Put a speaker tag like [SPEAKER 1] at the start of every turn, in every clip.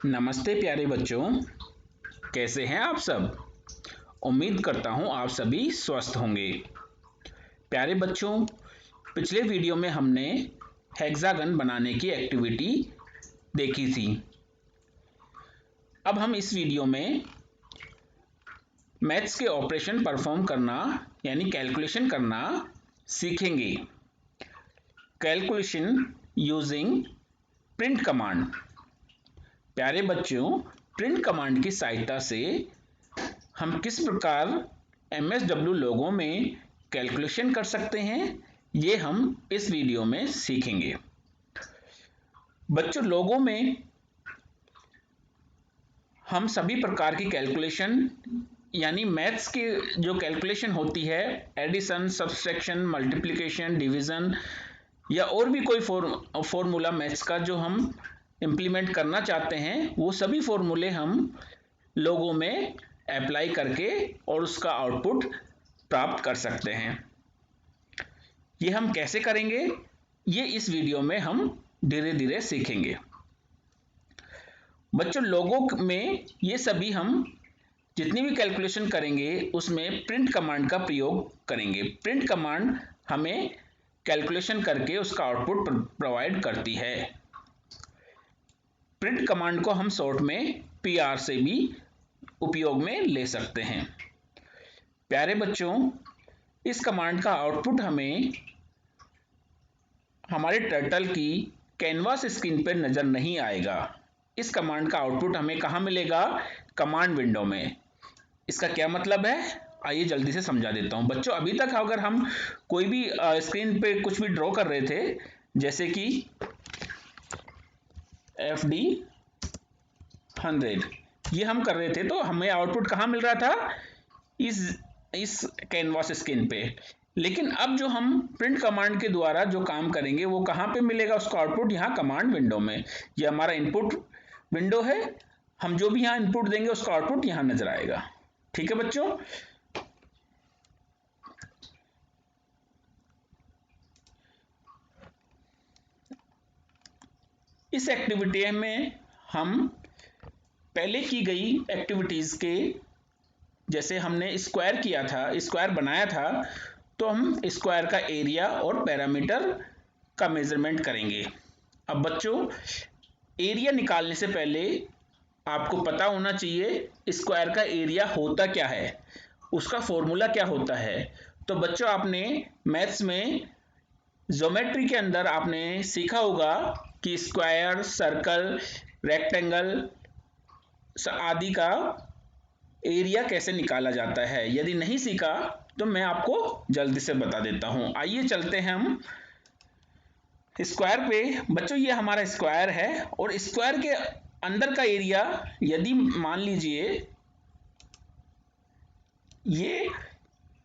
[SPEAKER 1] नमस्ते प्यारे बच्चों, कैसे हैं आप सब। उम्मीद करता हूं आप सभी स्वस्थ होंगे। प्यारे बच्चों, पिछले वीडियो में हमने हेक्सागन बनाने की एक्टिविटी देखी थी। अब हम इस वीडियो में मैथ्स के ऑपरेशन परफॉर्म करना यानी कैलकुलेशन करना सीखेंगे। Calculation using print command. प्यारे बच्चों, प्रिंट कमांड की सहायता से हम किस प्रकार MSW लोगों में कैलकुलेशन कर सकते हैं, ये हम इस वीडियो में सीखेंगे। बच्चों, लोगों में हम सभी प्रकार की कैलकुलेशन यानी मैथ्स की जो कैलकुलेशन होती है, एडिशन, सब्सट्रैक्शन, मल्टीप्लिकेशन, डिवीजन या और भी कोई फॉर्मूला मैथ्स का जो हम इंप्लीमेंट करना चाहते हैं, वो सभी फॉर्मूले हम लोगों में अप्लाई करके और उसका आउटपुट प्राप्त कर सकते हैं। ये हम कैसे करेंगे, ये इस वीडियो में हम धीरे धीरे सीखेंगे। बच्चों, लोगों में ये सभी हम जितनी भी कैलकुलेशन करेंगे उसमें प्रिंट कमांड का प्रयोग करेंगे। प्रिंट कमांड हमें कैलकुलेशन करके उसका आउटपुट प्रोवाइड करती है। प्रिंट कमांड को हम शॉर्ट में PR से भी उपयोग में ले सकते हैं। प्यारे बच्चों, इस कमांड का आउटपुट हमें हमारे टर्टल की कैनवास स्क्रीन पर नजर नहीं आएगा। इस कमांड का आउटपुट हमें कहां मिलेगा? कमांड विंडो में। इसका क्या मतलब है, आइए जल्दी से समझा देता हूं। बच्चों, अभी तक अगर हम कोई भी स्क्रीन पे कुछ भी ड्रॉ कर रहे थे, जैसे कि FD 100 ये हम कर रहे थे, तो हमें आउटपुट कहां मिल रहा था? इस कैनवास स्क्रीन पे। लेकिन अब जो हम प्रिंट कमांड के द्वारा जो काम करेंगे वो कहां पे मिलेगा उसका आउटपुट? यहां कमांड विंडो में। ये हमारा इनपुट विंडो है, हम जो भी यहां इनपुट देंगे उसका आउटपुट यहां नजर आएगा। ठीक है बच्चों। इस एक्टिविटी में हम पहले की गई एक्टिविटीज के जैसे हमने स्क्वायर किया था, स्क्वायर बनाया था, तो हम स्क्वायर का एरिया और पैरामीटर का मेजरमेंट करेंगे। अब बच्चों, एरिया निकालने से पहले आपको पता होना चाहिए स्क्वायर का एरिया होता क्या है, उसका फॉर्मूला क्या होता है। तो बच्चों, आपने मैथ्स में ज्योमेट्री के अंदर आपने सीखा होगा कि स्क्वायर, सर्कल, रेक्टेंगल आदि का एरिया कैसे निकाला जाता है। यदि नहीं सीखा तो मैं आपको जल्दी से बता देता हूं। आइए चलते हैं हम स्क्वायर पे। बच्चों, ये हमारा स्क्वायर है और स्क्वायर के अंदर का एरिया, यदि मान लीजिए ये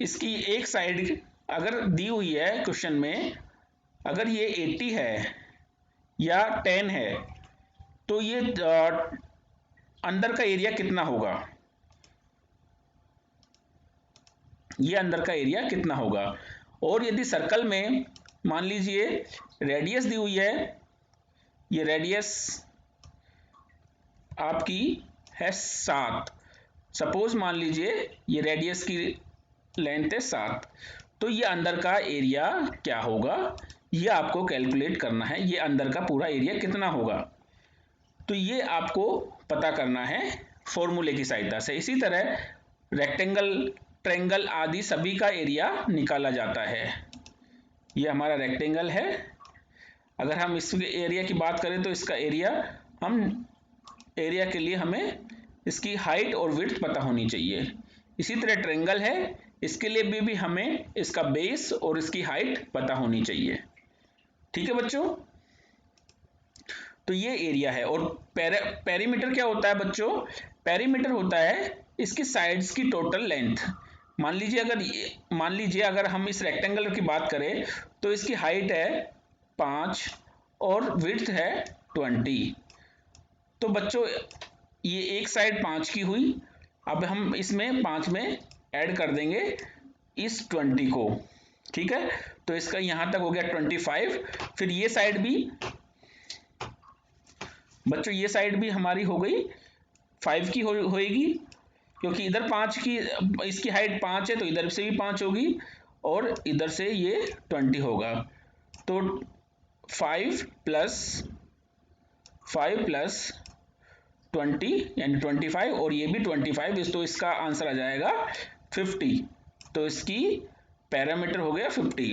[SPEAKER 1] इसकी एक साइड अगर दी हुई है क्वेश्चन में, अगर ये 80 है या 10 है, तो ये अंदर का एरिया कितना होगा? ये अंदर का एरिया कितना होगा? और यदि सर्कल में मान लीजिए रेडियस दी हुई है, ये रेडियस आपकी है 7, सपोज मान लीजिए ये रेडियस की लेंथ है 7, तो ये अंदर का एरिया क्या होगा, ये आपको कैलकुलेट करना है। ये अंदर का पूरा एरिया कितना होगा, तो ये आपको पता करना है फॉर्मूले की सहायता से। इसी तरह रेक्टेंगल, ट्रायंगल आदि सभी का एरिया निकाला जाता है। ये हमारा रेक्टेंगल है, अगर हम इस एरिया की बात करें तो इसका एरिया, हम एरिया के लिए हमें इसकी हाइट और विड्थ पता होनी चाहिए। इसी तरह ट्रायंगल है, इसके लिए भी हमें इसका बेस और इसकी हाइट पता होनी चाहिए। ठीक है बच्चों, तो ये एरिया है। और पेरीमीटर क्या होता है बच्चों? पेरीमीटर होता है इसकी साइड्स की टोटल लेंथ। मान लीजिए अगर हम इस रेक्टेंगल की बात करें तो इसकी हाइट है 5 और विड्थ है 20। तो बच्चों, ये एक साइड 5 की हुई, अब हम इसमें 5 में ऐड कर देंगे इस 20 को। ठीक है, तो इसका यहां तक हो गया 25। फिर ये साइड भी बच्चों ये साइड भी हमारी हो गई 5 की होएगी, क्योंकि इधर 5 की, इसकी हाइट 5 है तो इधर से भी 5 होगी और इधर से ये 20 होगा। तो 5 प्लस 20 यानी 25 और ये भी 25, तो इसका आंसर आ जाएगा 50। तो इसकी पैरामीटर हो गया 50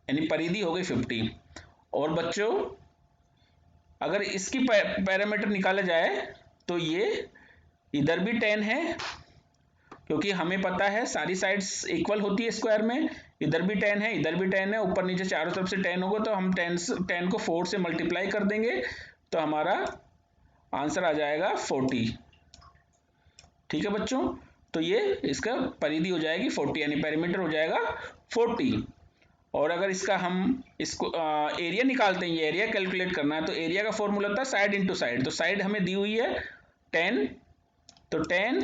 [SPEAKER 1] यानी परिधि हो गई 50। और बच्चों अगर इसकी पैरामीटर निकाला जाए तो ये इधर भी 10 है, क्योंकि हमें पता है सारी साइड्स इक्वल होती है स्क्वायर में। इधर भी 10 है, इधर भी 10 है, ऊपर नीचे चारों तरफ से 10 होगा, तो हम 10 को 4 से मल्टीप्लाई कर देंगे तो हमारा आंसर आ जाएगा 40। ठीक है बच्चों, तो ये इसका परिधि हो जाएगी 40 यानी पेरीमीटर हो जाएगा 40। और अगर इसका हम इसको एरिया निकालते हैं, ये एरिया कैलकुलेट करना है, तो एरिया का फॉर्मूला होता है साइड इंटू साइड। तो साइड हमें दी हुई है 10, तो 10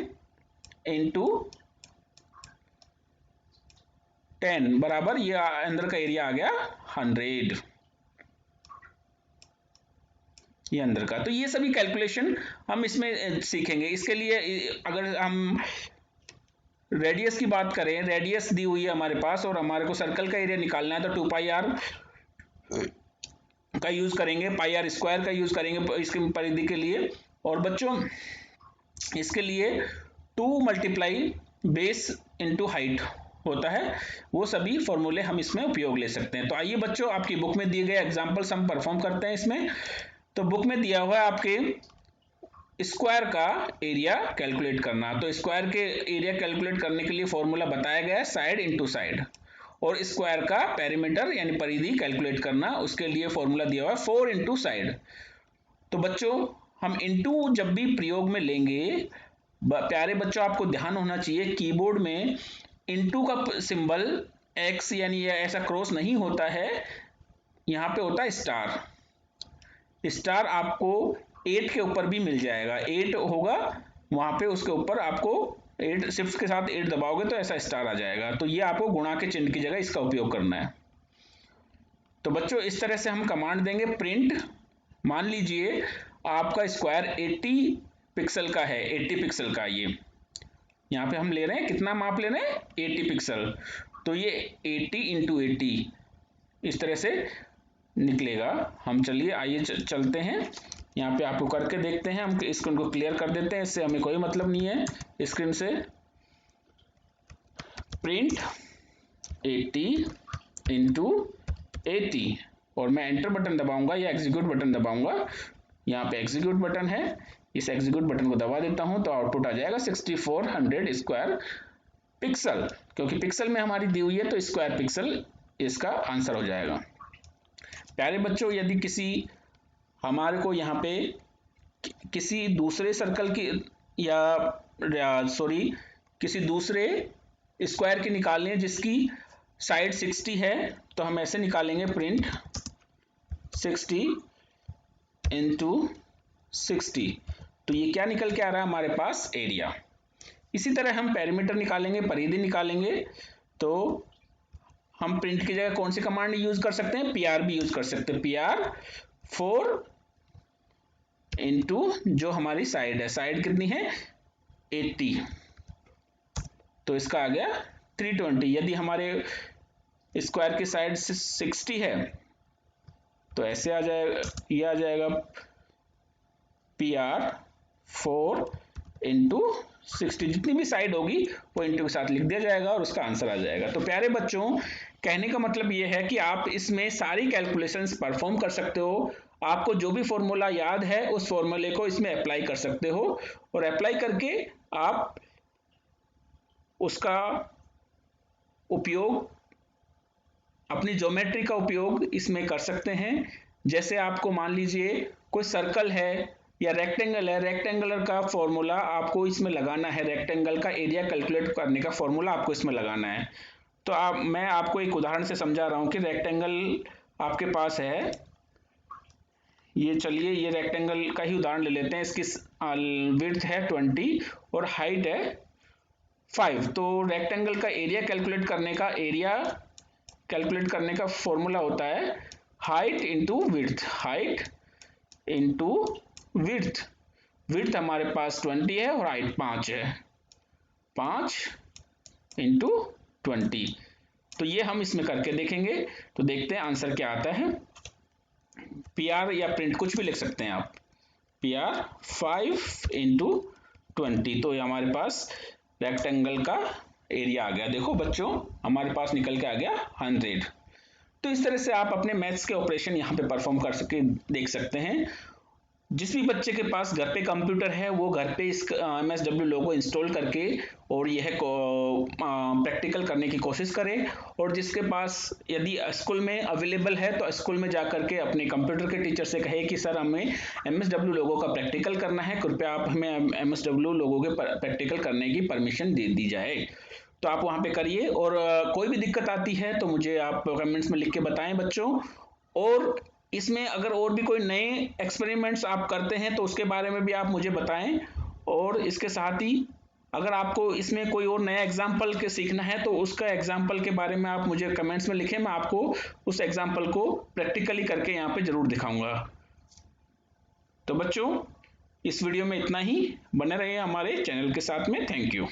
[SPEAKER 1] इंटू 10 बराबर ये अंदर का एरिया आ गया 100, ये अंदर का। तो ये सभी कैलकुलेशन हम इसमें सीखेंगे। इसके लिए अगर हम रेडियस की बात करें, रेडियस दी हुई है हमारे पास और हमारे को सर्कल का एरिया निकालना है, तो 2 पाई आर का यूज करेंगे, पाई आर स्क्वायर का यूज करेंगे इसकी परिधि के लिए। और बच्चों इसके लिए 2 मल्टीप्लाई बेस इंटू हाइट होता है, वो सभी फॉर्मूले हम इसमें उपयोग ले सकते हैं। तो आइए बच्चों आपकी बुक में दिए गए एग्जांपल्स हम परफॉर्म करते हैं इसमें। तो बुक में दिया हुआ है आपके स्क्वायर का एरिया कैलकुलेट करना। तो स्क्वायर के एरिया कैलकुलेट करने के लिए फॉर्मूला बताया गया है साइड इंटू साइड। और स्क्वायर का पेरीमीटर यानी परिधि कैलकुलेट करना, उसके लिए फॉर्मूला दिया हुआ है 4 इंटू साइड। तो बच्चों हम इंटू जब भी प्रयोग में लेंगे, प्यारे बच्चों आपको ध्यान होना चाहिए कीबोर्ड में इंटू का सिंबल एक्स यानी ऐसा क्रॉस नहीं होता है, यहां पे होता है स्टार। स्टार आपको 8 के ऊपर भी मिल जाएगा, 8 होगा वहां पे, उसके ऊपर आपको 8 शिफ्ट के साथ 8 दबाओगे तो ऐसा स्टार आ जाएगा। तो ये आपको गुणा के चिन्ह की जगह इसका उपयोग करना है। तो बच्चों इस तरह से हम कमांड देंगे प्रिंट, मान लीजिए आपका स्क्वायर 80 पिक्सल का है, 80 पिक्सल का, ये यहाँ पे हम ले रहे हैं, कितना माप ले रहे हैं 80 पिक्सल, तो ये 80 इंटू 80 इस तरह से निकलेगा। हम चलिए आइए चलते हैं, यहाँ पे आपको करके देखते हैं। हम स्क्रीन को क्लियर कर देते हैं, इससे हमें कोई मतलब नहीं है स्क्रीन से। प्रिंट 80 इंटू 80 और मैं एंटर बटन दबाऊंगा या एग्जीक्यूट बटन दबाऊंगा। यहाँ पे एग्जीक्यूट बटन है, इस एग्जीक्यूट बटन को दबा देता हूं तो आउटपुट आ जाएगा 6400 स्क्वायर पिक्सल, क्योंकि पिक्सल में हमारी दी हुई है तो स्क्वायर पिक्सल इसका आंसर हो जाएगा। प्यारे बच्चों यदि किसी हमारे को यहाँ पे किसी दूसरे सर्कल की या सॉरी किसी दूसरे स्क्वायर की निकालनी है जिसकी साइड 60 है, तो हम ऐसे निकालेंगे प्रिंट 60 इंटू 60, तो ये क्या निकल के आ रहा है हमारे पास एरिया। इसी तरह हम पेरीमीटर निकालेंगे, परिधि निकालेंगे, तो हम प्रिंट की जगह कौन सी कमांड यूज कर सकते हैं, पीआर भी यूज कर सकते हैं। पीआर 4 इंटू जो हमारी साइड है, साइड कितनी है 80, तो इसका आ गया 320। यदि हमारे स्क्वायर की साइड 60 है तो ऐसे आ जाएगा, ये आ जाएगा पीआर 4 इंटू 60, जितनी भी साइड होगी वो इंटू के साथ लिख दिया जाएगा और उसका आंसर आ जाएगा। तो प्यारे बच्चों कहने का मतलब ये है कि आप इसमें सारी कैलकुलेशंस परफॉर्म कर सकते हो। आपको जो भी फॉर्मूला याद है उस फॉर्मूले को इसमें अप्लाई कर सकते हो और अप्लाई करके आप उसका उपयोग, अपनी ज्योमेट्री का उपयोग इसमें कर सकते हैं। जैसे आपको मान लीजिए कोई सर्कल है या रेक्टेंगल है, रेक्टेंगुलर का फॉर्मूला आपको इसमें लगाना है, रेक्टेंगल का एरिया कैलकुलेट करने का फॉर्मूला आपको इसमें लगाना है। तो मैं आपको एक उदाहरण से समझा रहा हूं कि रेक्टेंगल आपके पास है, ये चलिए ये रेक्टेंगल का ही उदाहरण ले लेते हैं। इसकी विड्थ है 20 और हाइट है 5। तो रेक्टेंगल का एरिया कैलकुलेट करने का फॉर्मूला होता है height into width, height into width, width हमारे पास 20 है और हाइट 5 है, 5 इंटू 20। तो ये हम इसमें करके देखेंगे, तो देखते हैं आंसर क्या आता है। PR या प्रिंट कुछ भी लिख सकते हैं आप, PR 5 इंटू 20, तो ये हमारे पास रेक्टेंगल का एरिया आ गया। देखो बच्चों, हमारे पास निकल के आ गया 100। तो इस तरह से आप अपने मैथ्स के ऑपरेशन यहाँ पे परफॉर्म कर सके देख सकते हैं। जिस भी बच्चे के पास घर पे कंप्यूटर है वो घर पे इस MSW लोगो इंस्टॉल करके और यह प्रैक्टिकल करने की कोशिश करे, और जिसके पास यदि स्कूल में अवेलेबल है तो स्कूल में जा करके अपने कंप्यूटर के टीचर से कहे कि सर हमें MSW लोगो का प्रैक्टिकल करना है, कृपया आप हमें MSW लोगो के प्रैक्टिकल करने की परमिशन दे दी जाए। तो आप वहां पे करिए, और कोई भी दिक्कत आती है तो मुझे आप कमेंट्स में लिख के बताएं बच्चों। और इसमें अगर और भी कोई नए एक्सपेरिमेंट्स आप करते हैं तो उसके बारे में भी आप मुझे बताएं। और इसके साथ ही अगर आपको इसमें कोई और नया एग्जाम्पल के सीखना है तो उसका एग्जाम्पल के बारे में आप मुझे कमेंट्स में लिखें, मैं आपको उस एग्जाम्पल को प्रैक्टिकली करके यहाँ पे जरूर दिखाऊंगा। तो बच्चों, इस वीडियो में इतना ही, बने रहिए हमारे चैनल के साथ में। Thank you.